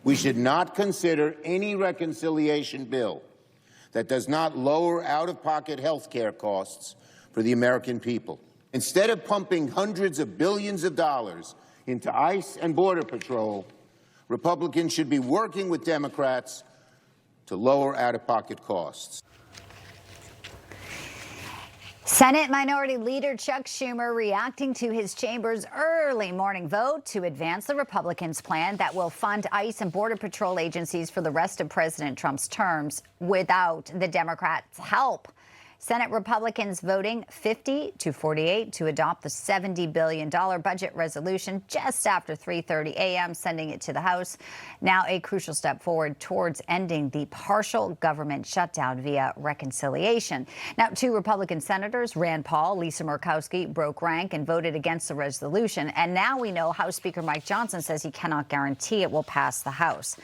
We should not consider any reconciliation bill that does not lower out-of-pocket health care costs for the American people. Instead of pumping hundreds of billions of dollars into ICE and Border Patrol, Republicans should be working with Democrats to lower out-of-pocket costs. Senate Minority Leader Chuck Schumer reacting to his chamber's early morning vote to advance the Republicans' plan that will fund ICE and Border Patrol agencies for the rest of President Trump's terms without the Democrats' help. Senate Republicans voting 50-48 to adopt the $70 billion budget resolution just after 3:30 a.m., sending it to the House. Now a crucial step forward towards ending the partial government shutdown via reconciliation. Now, two Republican senators, Rand Paul, Lisa Murkowski, broke rank and voted against the resolution. And now we know House Speaker Mike Johnson says he cannot guarantee it will pass the House.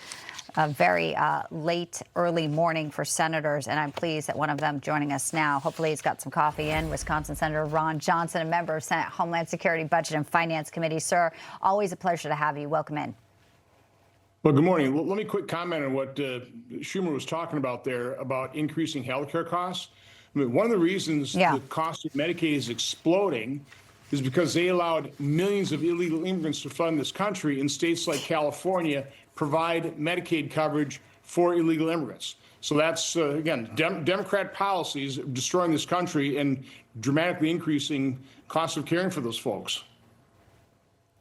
A very late, early morning for senators, and I'm pleased that one of them joining us now. Hopefully he's got some coffee in. Wisconsin Senator Ron Johnson, a member of Senate Homeland Security Budget and Finance Committee. Sir, always a pleasure to have you. Welcome in. Well, good morning. Let me quick comment on what Schumer was talking about there about increasing healthcare costs. I mean, one of the reasons the cost of Medicaid is exploding is because they allowed millions of illegal immigrants to flood this country, in states like California provide Medicaid coverage for illegal immigrants. So that's, again, Democrat policies destroying this country and dramatically increasing cost of caring for those folks.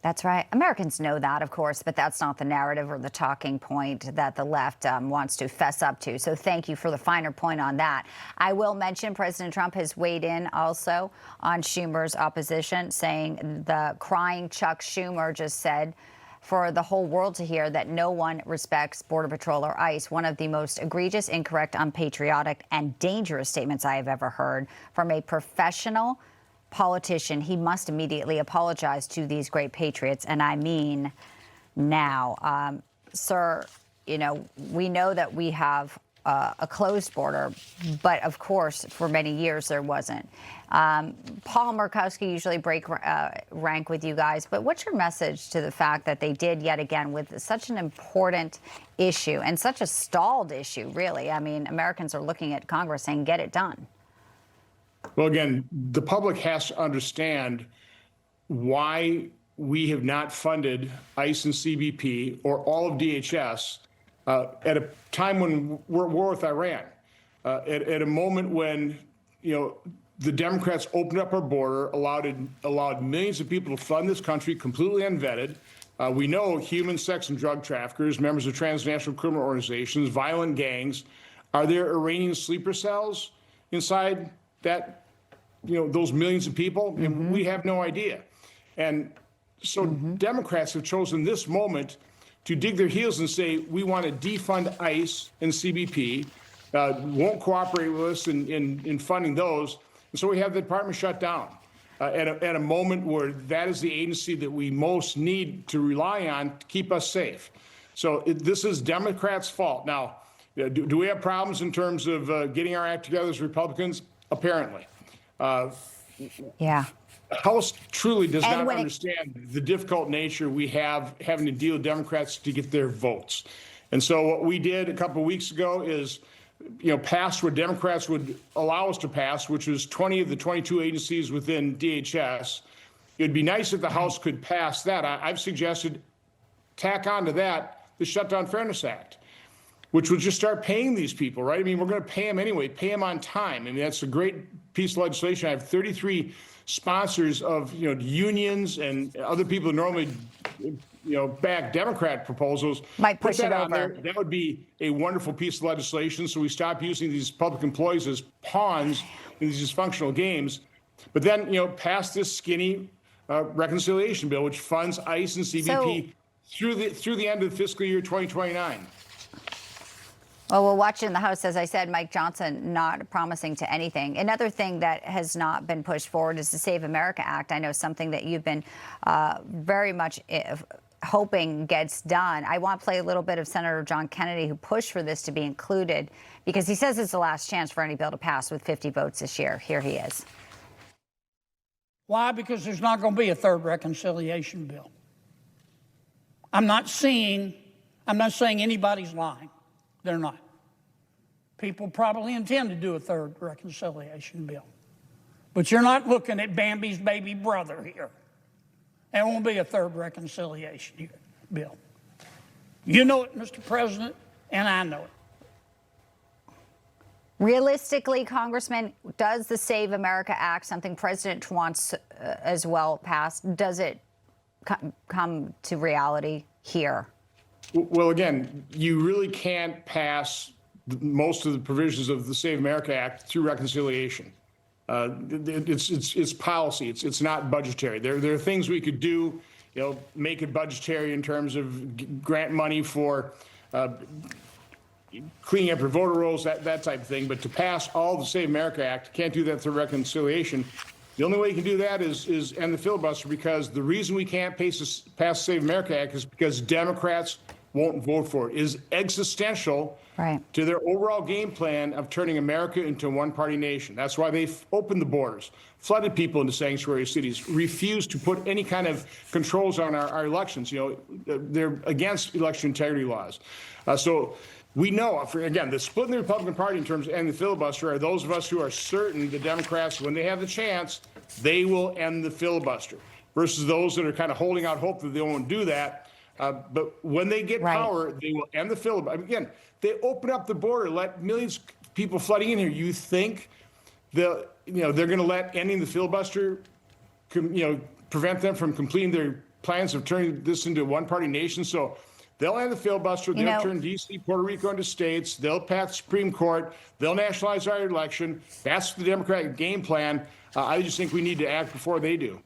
That's right. Americans know that, of course, but that's not the narrative or the talking point that the left wants to fess up to. So thank you for the finer point on that. I will mention President Trump has weighed in also on Schumer's opposition, saying the crying Chuck Schumer just said for the whole world to hear that no one respects Border Patrol or ICE, one of the most egregious, incorrect, unpatriotic, and dangerous statements I have ever heard from a professional politician. He must immediately apologize to these great patriots, and I mean now. Sir, you know, we know that we have a closed border, but of course, for many years there wasn't. Paul Murkowski usually break rank with you guys, but what's your message to the fact that they did yet again with such an important issue and such a stalled issue, really? I mean, Americans are looking at Congress saying, get it done. Well, again, the public has to understand why we have not funded ICE and CBP or all of DHS at a time when we're at war with Iran, at a moment when, you know, the Democrats opened up our border, allowed millions of people to flood this country completely unvetted. We know human, sex, and drug traffickers, members of transnational criminal organizations, violent gangs. Are there Iranian sleeper cells inside that, you know, those millions of people? And we have no idea. And so Democrats have chosen this moment to dig their heels and say, we want to defund ICE and CBP, won't cooperate with us in funding those. And so we have the department shut down at a moment where that is the agency that we most need to rely on to keep us safe. So this is Democrats' fault. Now, do we have problems in terms of getting our act together as Republicans? Apparently. Yeah. House truly does not understand the difficult nature we have having to deal with Democrats to get their votes. And so what we did a couple of weeks ago is, you know, pass what Democrats would allow us to pass, which was 20 of the 22 agencies within DHS. It'd be nice if the House could pass that. I've suggested tack on to that the Shutdown Fairness Act, which would just start paying these people, right? I mean, we're going to pay them anyway, pay them on time. I mean, that's a great piece of legislation. I have 33 sponsors of, you know, unions and other people who normally, you know, back Democrat proposals. Might push it on over. there. That would be a wonderful piece of legislation. So we stop using these public employees as pawns in these dysfunctional games. But then, you know, pass this skinny reconciliation bill, which funds ICE and CBP through the end of the fiscal year 2029. Well, we'll watch it in the House. As I said, Mike Johnson not promising to anything. Another thing that has not been pushed forward is the Save America Act. I know something that you've been very much hoping gets done. I want to play a little bit of Senator John Kennedy, who pushed for this to be included, because he says it's the last chance for any bill to pass with 50 votes this year. Here he is. Why? Because there's not going to be a third reconciliation bill. I'm not seeing I'm not saying anybody's lying. They're not. People probably intend to do a third reconciliation bill. But you're not looking at Bambi's baby brother here. There won't be a third reconciliation bill. You know it, Mr. President, and I know it. Realistically, Congressman, does the Save America Act, something President Trump wants as well passed, does it come to reality here? Well, again, you really can't pass most of the provisions of the Save America Act through reconciliation. It's policy. It's not budgetary. There are things we could do, make it budgetary in terms of grant money for cleaning up your voter rolls, that type of thing. But to pass all the Save America Act, can't do that through reconciliation. The only way you can do that is end the filibuster, because the reason we can't pass the Save America Act is because Democrats won't vote for it. It is existential to their overall game plan of turning America into a one-party nation. That's why they've opened the borders, flooded people into sanctuary cities, refused to put any kind of controls on our elections. They're against election integrity laws. So we know, again, the split in the Republican Party in terms of ending the filibuster are those of us who are certain the Democrats, when they have the chance, they will end the filibuster, versus those that are kind of holding out hope that they won't do that. But when they get power, they will end the filibuster. Again, they open up the border, let millions of people flooding in here. You think they're going to let ending the filibuster, prevent them from completing their plans of turning this into a one-party nation? So they'll end the filibuster. They'll turn D.C., Puerto Rico into states. They'll pass the Supreme Court. They'll nationalize our election. That's the Democratic game plan. I just think we need to act before they do.